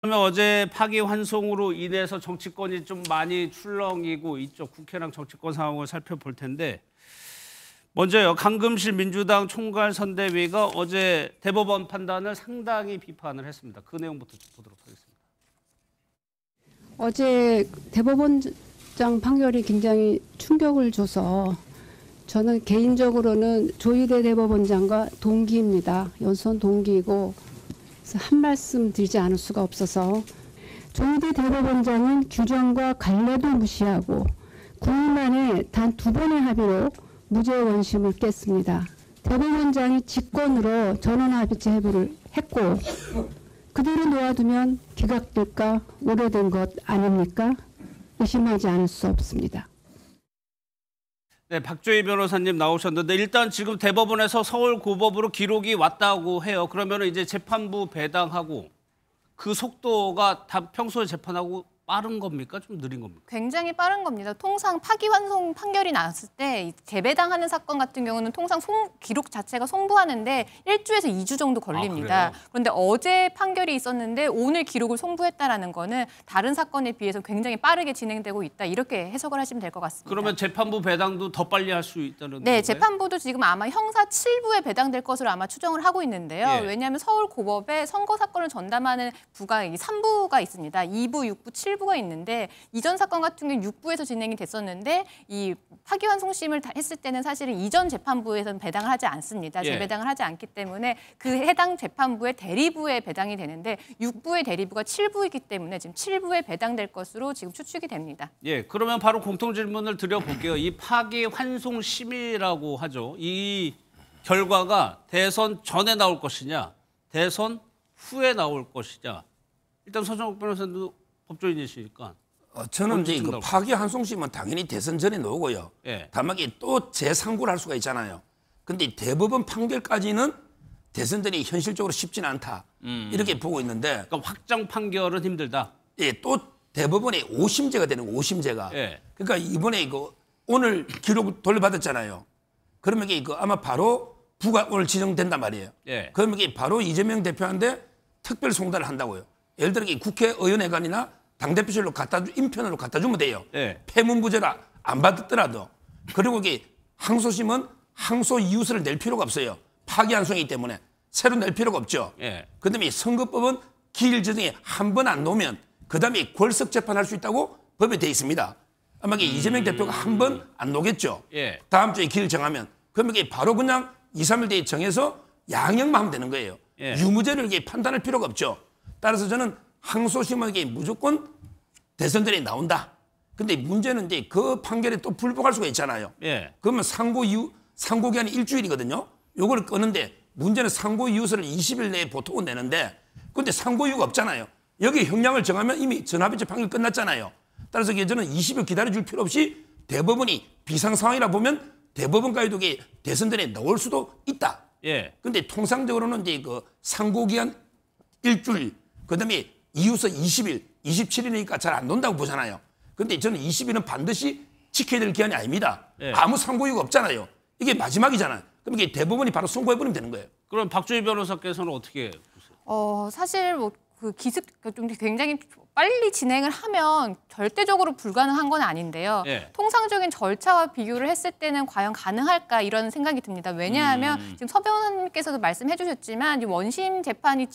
그러면 어제 파기환송으로 인해서 정치권이 좀 많이 출렁이고 이쪽 국회랑 정치권 상황을 살펴볼 텐데 먼저요. 강금실 민주당 총괄선대위가 어제 대법원 판단을 상당히 비판을 했습니다. 그 내용부터 보도록 하겠습니다. 어제 대법원장 판결이 굉장히 충격을 줘서 저는 개인적으로는 조희대 대법원장과 동기입니다. 연수원 동기이고 한 말씀 드리지 않을 수가 없어서 조희대 대법원장은 규정과 관례도 무시하고 9일 만에 단 2번의 합의로 무죄 원심을 깼습니다. 대법원장이 직권으로 전원합의체 해부를 했고 그대로 놓아두면 기각될까 오래된 것 아닙니까? 의심하지 않을 수 없습니다. 네, 박조희 변호사님 나오셨는데 일단 지금 대법원에서 서울고법으로 기록이 왔다고 해요. 그러면 이제 재판부 배당하고 그 속도가 다 평소에 재판하고 빠른 겁니까? 좀 느린 겁니까? 굉장히 빠른 겁니다. 통상 파기환송 판결이 나왔을 때 재배당하는 사건 같은 경우는 통상 기록 자체가 송부하는데 1주에서 2주 정도 걸립니다. 그런데 어제 판결이 있었는데 오늘 기록을 송부했다라는 거는 다른 사건에 비해서 굉장히 빠르게 진행되고 있다. 이렇게 해석을 하시면 될 것 같습니다. 그러면 재판부 배당도 더 빨리 할 수 있다는 네, 건가요? 재판부도 지금 아마 형사 7부에 배당될 것으로 아마 추정을 하고 있는데요. 예. 왜냐하면 서울고법에 선거 사건을 전담하는 부가 3부가 있습니다. 2부, 6부, 7부가 있는데 이전 사건 같은 경우는 6부에서 진행이 됐었는데 이 파기환송심을 했을 때는 사실은 이전 재판부에서는 배당을 하지 않습니다. 예. 재배당을 하지 않기 때문에 그 해당 재판부의 대리부에 배당이 되는데 6부의 대리부가 7부이기 때문에 지금 7부에 배당될 것으로 지금 추측이 됩니다. 예, 그러면 바로 공통 질문을 드려볼게요. 이 파기환송심이라고 하죠. 이 결과가 대선 전에 나올 것이냐, 대선 후에 나올 것이냐. 일단 서정욱 변호사도 법조인이시니까. 저는 이제 그 파기환송심은 당연히 대선 전에 나오고요. 예. 다만 이게 또 재상고를 할 수가 있잖아요. 근데 대법원 판결까지는 대선 전이 현실적으로 쉽지는 않다. 이렇게 보고 있는데. 그러니까 확정 판결은 힘들다. 예, 또 대법원에 5심제가 되는 거, 5심제가. 예. 그러니까 이번에 이거 오늘 기록 돌려받았잖아요. 그러면 이게 아마 바로 부가 오늘 지정된단 말이에요. 예. 그러면 이게 바로 이재명 대표한테 특별 송달을 한다고요. 예를 들어 국회의원회관이나 당대표실로 인편으로 갖다 주면 돼요. 예. 폐문부제라 안 받았더라도. 그리고 이게 항소심은 항소 이유서를 낼 필요가 없어요. 파기환송이기 때문에 새로 낼 필요가 없죠. 예. 그다음에 선거법은 기일 전에 한 번 안 놓으면 그다음에 골석 재판할 수 있다고 법에 돼 있습니다. 아마 이재명 대표가 한 번 안 놓겠죠. 예. 다음 주에 기일 정하면 그러면 이게 바로 그냥 2, 3일 뒤에 정해서 양형만 하면 되는 거예요. 예. 유무죄를 이게 판단할 필요가 없죠. 따라서 저는 항소심에게 무조건 대선 전에 나온다. 근데 문제는 이제 그 판결에 또 불복할 수가 있잖아요. 예. 그러면 상고 기한이 일주일이거든요. 요거를 끄는데 문제는 상고 이유서를 20일 내에 보통은 내는데 근데 상고 이유가 없잖아요. 여기 형량을 정하면 이미 전합의체 판결 끝났잖아요. 따라서 저는 20일 기다려줄 필요 없이 대법원이 비상 상황이라 보면 대법원까지도 대선 전에 나올 수도 있다. 예. 근데 통상적으로는 이제 그 상고 기한 일주일, 그다음에 이유서 20일, 27일이니까 잘 안 논다고 보잖아요. 근데 저는 20일은 반드시 지켜야 될 기한이 아닙니다. 예. 아무 상고 이유가 없잖아요. 이게 마지막이잖아요. 그럼 이게 대법원이 바로 선고해버리면 되는 거예요. 그럼 박조희 변호사께서는 어떻게 보세요? 사실 그 좀 굉장히 빨리 진행을 하면 절대적으로 불가능한 건 아닌데요. 예. 통상적인 절차와 비교를 했을 때는 과연 가능할까 이런 생각이 듭니다. 왜냐하면 지금 서 변호사님께서도 말씀해 주셨지만 원심 재판이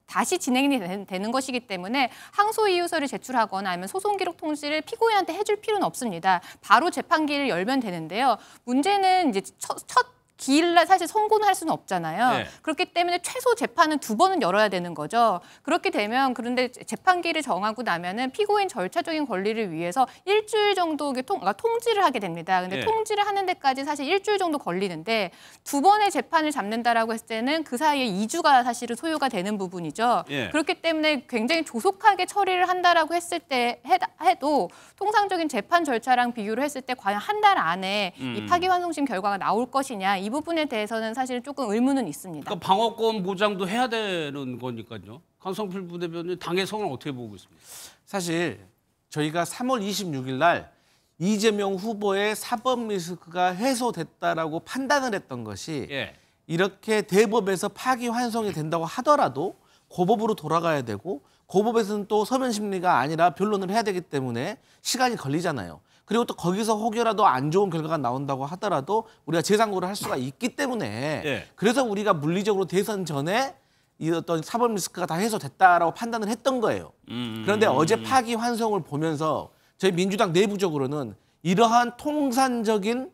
다시 진행이 되는 것이기 때문에 항소 이유서를 제출하거나 아니면 소송 기록 통지를 피고인한테 해줄 필요는 없습니다. 바로 재판기를 열면 되는데요. 문제는 이제 첫 기일날 사실 선고는 할 수는 없잖아요. 네. 그렇기 때문에 최소 재판은 2번은 열어야 되는 거죠. 그렇게 되면 그런데 재판기를 정하고 나면은 피고인 절차적인 권리를 위해서 일주일 정도 통지를 하게 됩니다. 근데 네. 통지를 하는 데까지 사실 일주일 정도 걸리는데 2번의 재판을 잡는다라고 했을 때는 그 사이에 2주가 사실은 소요가 되는 부분이죠. 네. 그렇기 때문에 굉장히 조속하게 처리를 한다라고 했을 때 해도 통상적인 재판 절차랑 비교를 했을 때 과연 한 달 안에 이 파기환송심 결과가 나올 것이냐 이 부분에 대해서는 사실 조금 의문은 있습니다. 그러니까 방어권 보장도 해야 되는 거니까요. 강성필 부대변인 당의 성을 어떻게 보고 있습니까? 사실 저희가 3월 26일 날 이재명 후보의 사법 리스크가 해소됐다라고 판단을 했던 것이 예. 이렇게 대법에서 파기환송이 된다고 하더라도 고법으로 돌아가야 되고 고법에서는 또 서면 심리가 아니라 변론을 해야 되기 때문에 시간이 걸리잖아요. 그리고 또 거기서 혹여라도 안 좋은 결과가 나온다고 하더라도 우리가 재상고를 할 수가 있기 때문에 예. 그래서 우리가 물리적으로 대선 전에 이 어떤 사법 리스크가 다 해소됐다라고 판단을 했던 거예요. 그런데 어제 파기환송을 보면서 저희 민주당 내부적으로는 이러한 통산적인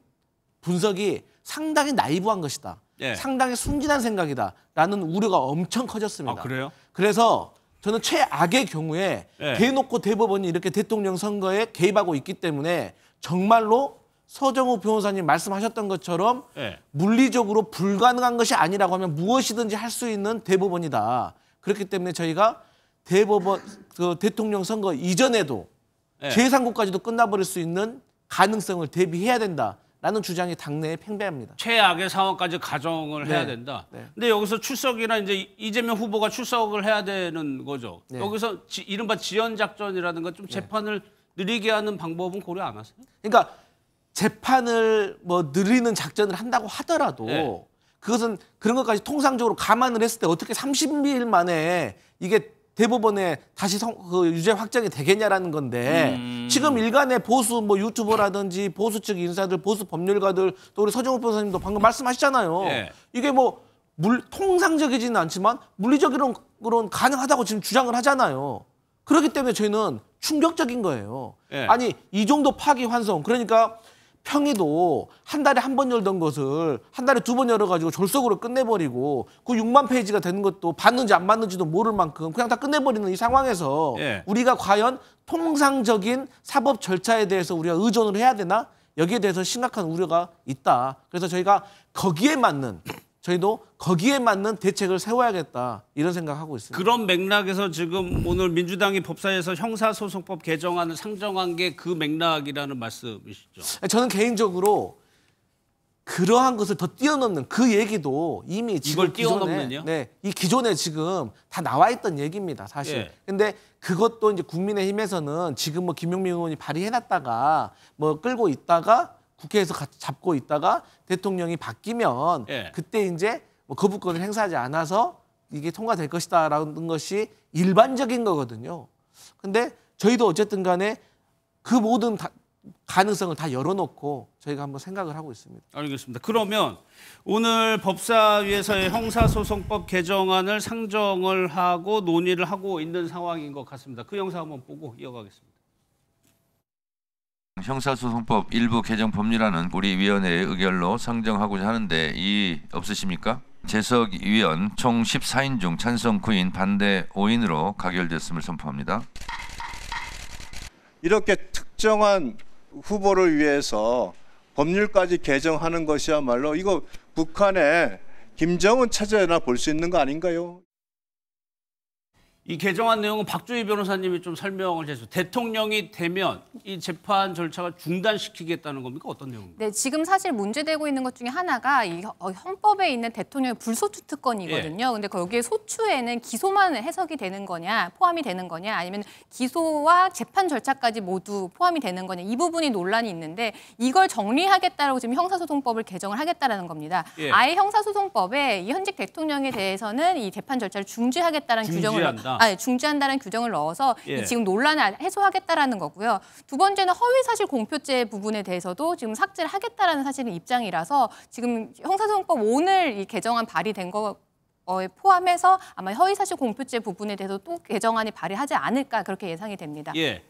분석이 상당히 나이브한 것이다. 예. 상당히 순진한 생각이다라는 우려가 엄청 커졌습니다. 아, 그래요? 그래서 저는 최악의 경우에 예. 대놓고 대법원이 이렇게 대통령 선거에 개입하고 있기 때문에 정말로 서정우 변호사님 말씀하셨던 것처럼 예. 물리적으로 불가능한 것이 아니라고 하면 무엇이든지 할 수 있는 대법원이다. 그렇기 때문에 저희가 대법원 그 대통령 선거 이전에도 예. 재상고까지도 끝나버릴 수 있는 가능성을 대비해야 된다라는 주장이 당내에 팽배합니다. 최악의 상황까지 가정을 네. 해야 된다. 네. 근데 여기서 출석이나 이제 이재명 후보가 출석을 해야 되는 거죠. 네. 여기서 이른바 지연 작전이라든가 좀 재판을 느리게 하는 방법은 고려 안 하세요? 그러니까 재판을 뭐 느리는 작전을 한다고 하더라도 네. 그것은 그런 것까지 통상적으로 감안을 했을 때 어떻게 30일 만에 이게 대법원에 다시 그 유죄 확정이 되겠냐라는 건데 지금 일간의 보수 뭐 유튜버라든지 보수 측 인사들, 보수 법률가들 또 우리 서정우 변호사님도 방금 말씀하셨잖아요. 예. 이게 뭐 통상적이지는 않지만 물리적으로는 가능하다고 지금 주장을 하잖아요. 그렇기 때문에 저희는 충격적인 거예요. 예. 아니 이 정도 파기환송 그러니까 평의도 한 달에 한 번 열던 것을 한 달에 두 번 열어가지고 졸속으로 끝내버리고 그 6만 페이지가 되는 것도 받는지 안 받는지도 모를 만큼 그냥 다 끝내버리는 이 상황에서 예. 우리가 과연 통상적인 사법 절차에 대해서 우리가 의존을 해야 되나? 여기에 대해서 심각한 우려가 있다. 그래서 저희가 저희도 거기에 맞는 대책을 세워야겠다. 이런 생각하고 있습니다. 그런 맥락에서 지금 오늘 민주당이 법사위에서 형사소송법 개정안을 상정한 게 그 맥락이라는 말씀이시죠? 저는 개인적으로 그러한 것을 더 뛰어넘는 그 얘기도 이미 지금 이걸 뛰어넘는요? 이 기존에 지금 다 나와 있던 얘기입니다, 사실. 예. 근데 그것도 이제 국민의힘에서는 지금 뭐 김용민 의원이 발의해놨다가 뭐 끌고 있다가 국회에서 잡고 있다가 대통령이 바뀌면 예. 그때 이제 뭐 거부권을 행사하지 않아서 이게 통과될 것이다라는 것이 일반적인 거거든요. 근데 저희도 어쨌든 간에 그 모든 가능성을 다 열어놓고 저희가 한번 생각을 하고 있습니다. 알겠습니다. 그러면 오늘 법사위에서의 형사소송법 개정안을 상정을 하고 논의를 하고 있는 상황인 것 같습니다. 그 영상 한번 보고 이어가겠습니다. 형사소송법 일부 개정 법률안은 우리 위원회의 의결로 상정하고자 하는데 이의 없으십니까? 재석 위원 총 14인 중 찬성 9인, 반대 5인으로 가결됐음을 선포합니다. 이렇게 특정한 후보를 위해서 법률까지 개정하는 것이야말로 이거 북한의 김정은 체제나 볼 수 있는 거 아닌가요? 이 개정안 내용은 박주희 변호사님이 좀 설명을 해주세요. 대통령이 되면 이 재판 절차가 중단시키겠다는 겁니까? 어떤 내용입니까? 네, 지금 사실 문제되고 있는 것 중에 하나가 이 헌법에 있는 대통령의 불소추 특권이거든요. 근데 거기에 소추에는 기소만 해석이 되는 거냐, 포함이 되는 거냐, 아니면 기소와 재판 절차까지 모두 포함이 되는 거냐, 이 부분이 논란이 있는데 이걸 정리하겠다라고 지금 형사소송법을 개정을 하겠다라는 겁니다. 예. 아예 형사소송법에 이 현직 대통령에 대해서는 이 재판 절차를 중지하겠다는 규정을 중지한다는 규정을 넣어서 예. 이 지금 논란을 해소하겠다라는 거고요. 두 번째는 허위사실 공표죄 부분에 대해서도 지금 삭제를 하겠다라는 사실은 입장이라서 지금 형사소송법 오늘 이 개정안 발의된 거 포함해서 아마 허위사실 공표죄 부분에 대해서 또 개정안이 발의하지 않을까 그렇게 예상이 됩니다. 예.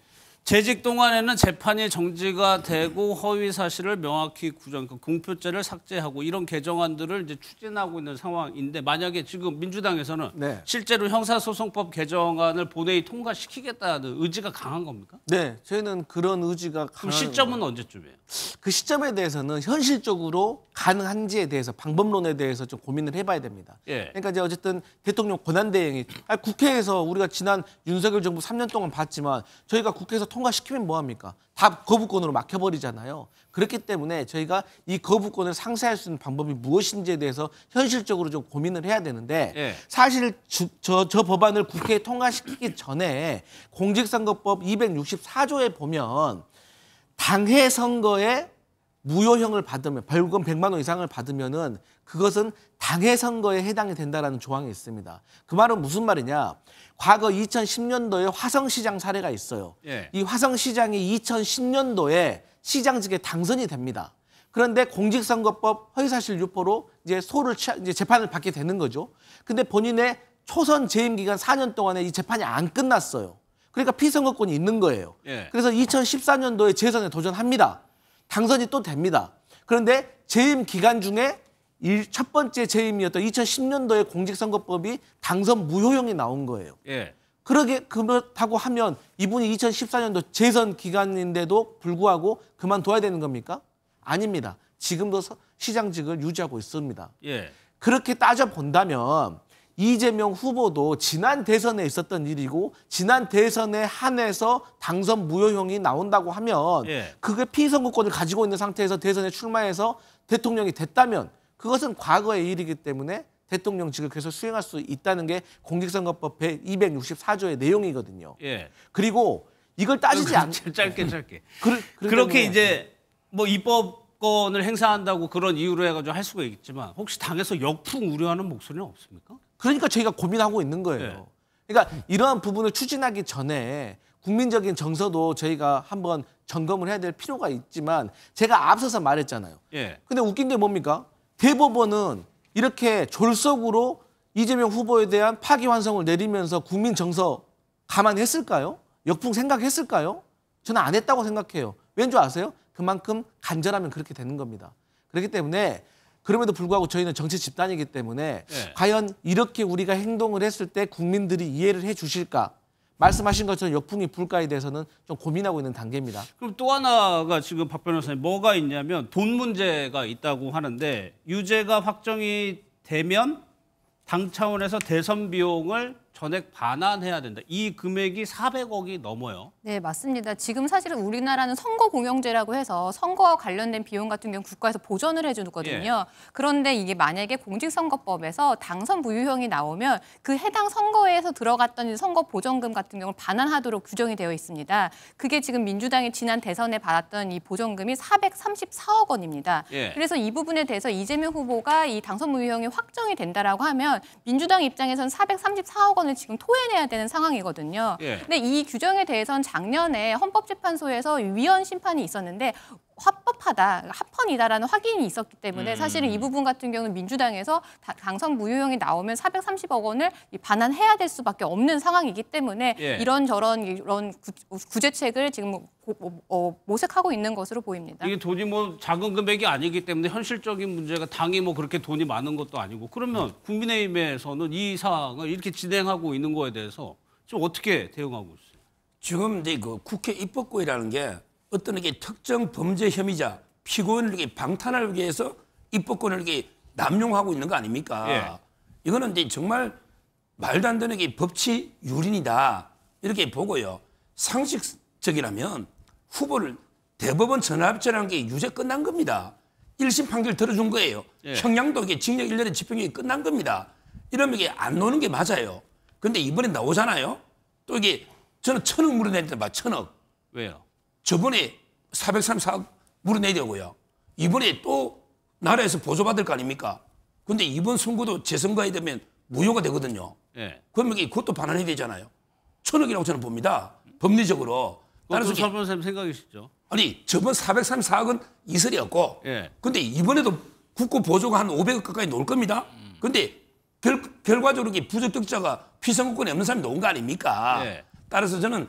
재직 동안에는 재판이 정지가 되고 허위 사실을 명확히 공표죄를 삭제하고 이런 개정안들을 이제 추진하고 있는 상황인데 만약에 지금 민주당에서는 네. 실제로 형사소송법 개정안을 본회의 통과시키겠다는 의지가 강한 겁니까? 네, 저희는 그런 의지가 그럼 강한 시점은 언제쯤이에요? 그 시점에 대해서는 현실적으로 가능한지에 대해서 방법론에 대해서 좀 고민을 해봐야 됩니다. 예. 그러니까 이제 어쨌든 대통령 권한대행이 국회에서 우리가 지난 윤석열 정부 3년 동안 봤지만 저희가 국회에서 통과시키면 뭐합니까? 다 거부권으로 막혀버리잖아요. 그렇기 때문에 저희가 이 거부권을 상쇄할 수 있는 방법이 무엇인지에 대해서 현실적으로 좀 고민을 해야 되는데 예. 사실 저 법안을 국회에 통과시키기 전에 공직선거법 264조에 보면 당해 선거에 무효형을 받으면 벌금 100만 원 이상을 받으면은 그것은 당해 선거에 해당이 된다라는 조항이 있습니다. 그 말은 무슨 말이냐? 과거 2010년도에 화성시장 사례가 있어요. 예. 이 화성시장이 2010년도에 시장직에 당선이 됩니다. 그런데 공직선거법 허위사실 유포로 이제 이제 재판을 받게 되는 거죠. 근데 본인의 초선 재임 기간 4년 동안에 이 재판이 안 끝났어요. 그러니까 피선거권이 있는 거예요. 예. 그래서 2014년도에 재선에 도전합니다. 당선이 또 됩니다. 그런데 재임 기간 중에 첫 번째 재임이었던 2010년도에 공직선거법이 당선 무효형이 나온 거예요. 예. 그렇다고 하면 이분이 2014년도 재선 기간인데도 불구하고 그만둬야 되는 겁니까? 아닙니다. 지금도 시장직을 유지하고 있습니다. 예. 그렇게 따져본다면 이재명 후보도 지난 대선에 있었던 일이고 지난 대선에 한해서 당선 무효형이 나온다고 하면 예. 그게 피선거권을 가지고 있는 상태에서 대선에 출마해서 대통령이 됐다면 그것은 과거의 일이기 때문에 대통령직을 계속 수행할 수 있다는 게 공직선거법 264조의 내용이거든요. 예. 그리고 이걸 따지지 않... 짧게. 그렇게 그렇게 이제 뭐 입법권을 행사한다고 그런 이유로 해가지고 할 수가 있겠지만 혹시 당에서 역풍 우려하는 목소리는 없습니까? 그러니까 저희가 고민하고 있는 거예요. 네. 그러니까 이러한 부분을 추진하기 전에 국민적인 정서도 저희가 한번 점검을 해야 될 필요가 있지만 제가 앞서서 말했잖아요. 예. 근데 웃긴 게 뭡니까? 대법원은 이렇게 졸속으로 이재명 후보에 대한 파기환송을 내리면서 국민 정서 감안했을까요? 역풍 생각했을까요? 저는 안 했다고 생각해요. 왠지 아세요? 그만큼 간절하면 그렇게 되는 겁니다. 그렇기 때문에 그럼에도 불구하고 저희는 정치 집단이기 때문에 네. 과연 이렇게 우리가 행동을 했을 때 국민들이 이해를 해 주실까? 말씀하신 것처럼 역풍이 불까에 대해서는 좀 고민하고 있는 단계입니다. 그럼 또 하나가 지금 박 변호사님 뭐가 있냐면 돈 문제가 있다고 하는데 유죄가 확정이 되면 당 차원에서 대선 비용을 전액 반환해야 된다. 이 금액이 400억이 넘어요. 네, 맞습니다. 지금 사실은 우리나라는 선거공영제라고 해서 선거와 관련된 비용 같은 경우 국가에서 보전을 해주거든요. 그런데 이게 만약에 공직선거법에서 당선 무효형이 나오면 그 해당 선거에서 들어갔던 이 선거 보전금 같은 경우를 반환하도록 규정이 되어 있습니다. 그게 지금 민주당이 지난 대선에 받았던 이 보전금이 434억 원입니다. 예. 그래서 이 부분에 대해서 이재명 후보가 이 당선 무효형이 확정이 된다라고 하면 민주당 입장에서는 434억 원을 지금 토해내야 되는 상황이거든요. 예. 근데 이 규정에 대해서는 작년에 헌법재판소에서 위헌 심판이 있었는데 합법하다, 합헌이다라는 확인이 있었기 때문에 사실은 이 부분 같은 경우는 민주당에서 당선 무효형이 나오면 430억 원을 반환해야 될 수밖에 없는 상황이기 때문에 예. 이런 구제책을 지금 모색하고 있는 것으로 보입니다. 이게 돈이 뭐 작은 금액이 아니기 때문에 현실적인 문제가 당이 뭐 그렇게 돈이 많은 것도 아니고 그러면 국민의힘에서는 이 사항을 이렇게 진행하고 있는 거에 대해서 좀 어떻게 대응하고 있어요? 지금 이제 그 국회 입법부라는 게 어떤 이게 특정 범죄 혐의자 피고인을 이렇게 방탄하기 위해서 입법권을 이렇게 남용하고 있는 거 아닙니까? 예. 이거는 이제 정말 말도 안 되는 게 법치 유린이다 이렇게 보고요. 상식적이라면 후보를 대법원 전합제라는 게 유죄 끝난 겁니다. 1심 판결 들어준 거예요. 예. 형량도 이게 징역 1년의 집행유예 끝난 겁니다. 이러면 이게 안 노는 게 맞아요. 근데 이번에 나오잖아요. 또 이게 저는 1,000억 물어내야 봐. 1,000억. 왜요? 저번에 434억 물어내려고요. 이번에 또 나라에서 보조받을 거 아닙니까? 근데 이번 선거도 재선거에 되면 무효가 되거든요. 예. 그러면 그것도 반환해야 되잖아요. 1,000억이라고 저는 봅니다. 법리적으로. 그것도 따라서 설 변호사님 생각이시죠? 아니 저번 434억은 이설이었고 예. 근데 이번에도 국고 보조가 한 500억 가까이 나올 겁니다. 근데 결과적으로 부적격자가 피선거권이 없는 사람이 나온 거 아닙니까? 예. 따라서 저는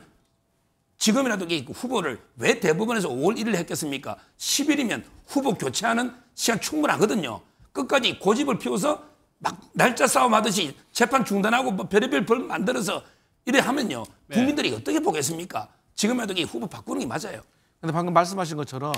지금이라도 이 후보를 왜 대법원에서 5월 1일 했겠습니까? 10일이면 후보 교체하는 시간 충분하거든요. 끝까지 고집을 피워서 막 날짜 싸움 하듯이 재판 중단하고 뭐 별의별 벌 만들어서 이래 하면요. 국민들이 어떻게 보겠습니까? 지금이라도 이 후보 바꾸는 게 맞아요. 근데 방금 말씀하신 것처럼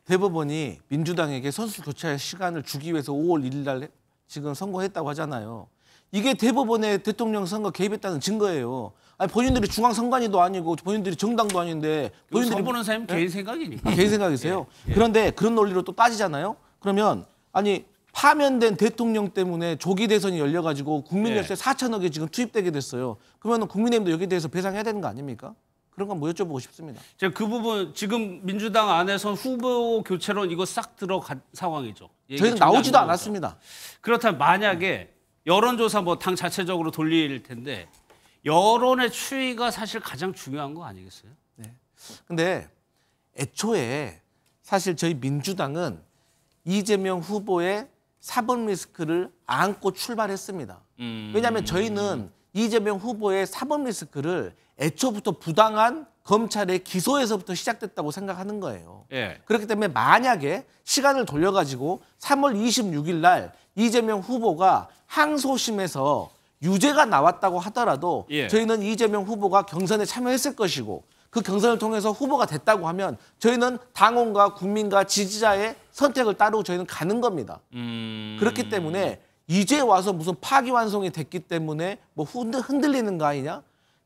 대법원이 민주당에게 선수 교체할 시간을 주기 위해서 5월 1일 날 지금 선고했다고 하잖아요. 이게 대법원의 대통령 선거 개입했다는 증거예요. 아니 본인들이 중앙선관위도 아니고 본인들이 정당도 아닌데 본인들이 서 변호사님 개인 생각이니까. 개인 생각이세요? 예. 그런데 그런 논리로 또 따지잖아요. 그러면 아니 파면된 대통령 때문에 조기 대선이 열려가지고 국민 열세 4천억이 지금 투입되게 됐어요. 그러면 국민의힘도 여기에 대해서 배상해야 되는 거 아닙니까? 그런 건 뭐 여쭤보고 싶습니다. 제가 그 부분 지금 민주당 안에서 후보 교체론 이거 싹 들어간 상황이죠. 얘기가 저희는 전혀 안 나오지도 나오죠. 않았습니다. 그렇다면 만약에 여론조사 뭐 당 자체적으로 돌릴 텐데 여론의 추이가 사실 가장 중요한 거 아니겠어요? 근데 애초에 사실 저희 민주당은 이재명 후보의 사법 리스크를 안고 출발했습니다. 왜냐하면 저희는 이재명 후보의 사법 리스크를 애초부터 부당한 검찰의 기소에서부터 시작됐다고 생각하는 거예요. 예. 그렇기 때문에 만약에 시간을 돌려가지고 3월 26일 날 이재명 후보가 항소심에서 유죄가 나왔다고 하더라도 예. 저희는 이재명 후보가 경선에 참여했을 것이고 그 경선을 통해서 후보가 됐다고 하면 저희는 당원과 국민과 지지자의 선택을 따르고 저희는 가는 겁니다. 그렇기 때문에 이제 와서 무슨 파기환송이 됐기 때문에 뭐 흔들리는 거 아니냐?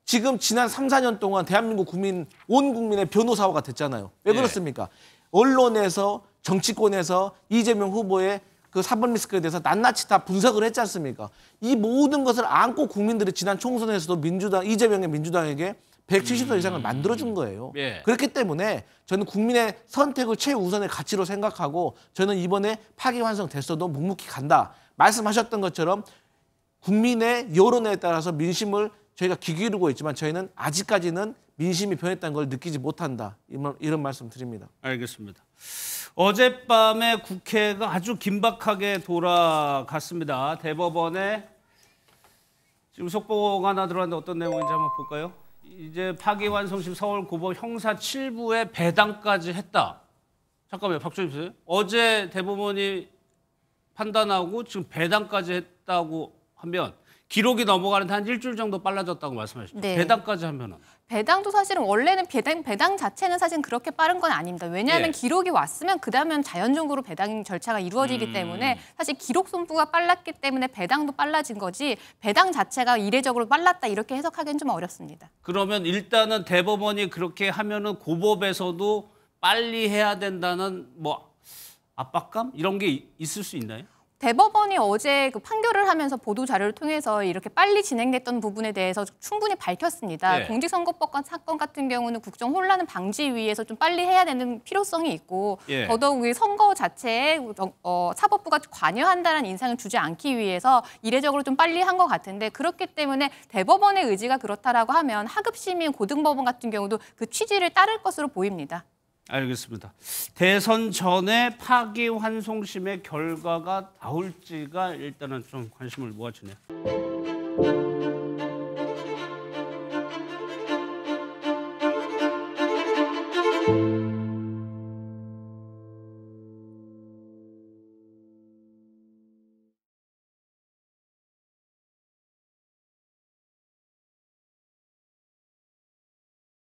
지금 지난 3, 4년 동안 대한민국 국민, 온 국민의 변호사가 됐잖아요. 왜 예. 그렇습니까? 언론에서 정치권에서 이재명 후보의 그 사법 리스크에 대해서 낱낱이 다 분석을 했지 않습니까? 이 모든 것을 안고 국민들이 지난 총선에서도 이재명의 민주당에게 170석 이상을 만들어준 거예요. 예. 그렇기 때문에 저는 국민의 선택을 최우선의 가치로 생각하고 저는 이번에 파기환송 됐어도 묵묵히 간다. 말씀하셨던 것처럼 국민의 여론에 따라서 민심을 저희가 귀 기울이고 있지만 저희는 아직까지는 민심이 변했다는 걸 느끼지 못한다. 이런 말씀 드립니다. 알겠습니다. 어젯밤에 국회가 아주 긴박하게 돌아갔습니다. 대법원에 지금 속보가 하나 들어왔는데 어떤 내용인지 한번 볼까요? 이제 파기환송심 서울고법 형사 7부에 배당까지 했다. 잠깐만요. 박주임 씨. 어제 대법원이 판단하고 지금 배당까지 했다고 하면 기록이 넘어가는데 한 일주일 정도 빨라졌다고 말씀하셨죠. 네. 배당까지 하면은. 배당도 사실은 원래는 배당 자체는 사실은 그렇게 빠른 건 아닙니다. 왜냐하면 예. 기록이 왔으면 그다음엔 자연적으로 배당 절차가 이루어지기 때문에 사실 기록 손부가 빨랐기 때문에 배당도 빨라진 거지 배당 자체가 이례적으로 빨랐다 이렇게 해석하기는 좀 어렵습니다. 그러면 일단은 대법원이 그렇게 하면은 고법에서도 빨리 해야 된다는 뭐 압박감 이런 게 있을 수 있나요? 대법원이 어제 그 판결을 하면서 보도 자료를 통해서 이렇게 빨리 진행됐던 부분에 대해서 충분히 밝혔습니다. 네. 공직선거법 사건 같은 경우는 국정 혼란을 방지 위해서 좀 빨리 해야 되는 필요성이 있고 예. 더더욱 이 선거 자체에 사법부가 관여한다는 인상을 주지 않기 위해서 이례적으로 좀 빨리 한 것 같은데 그렇기 때문에 대법원의 의지가 그렇다라고 하면 하급심인 고등법원 같은 경우도 그 취지를 따를 것으로 보입니다. 알겠습니다. 대선 전에 파기환송심의 결과가 나올지가 일단은 좀 관심을 모아주네요.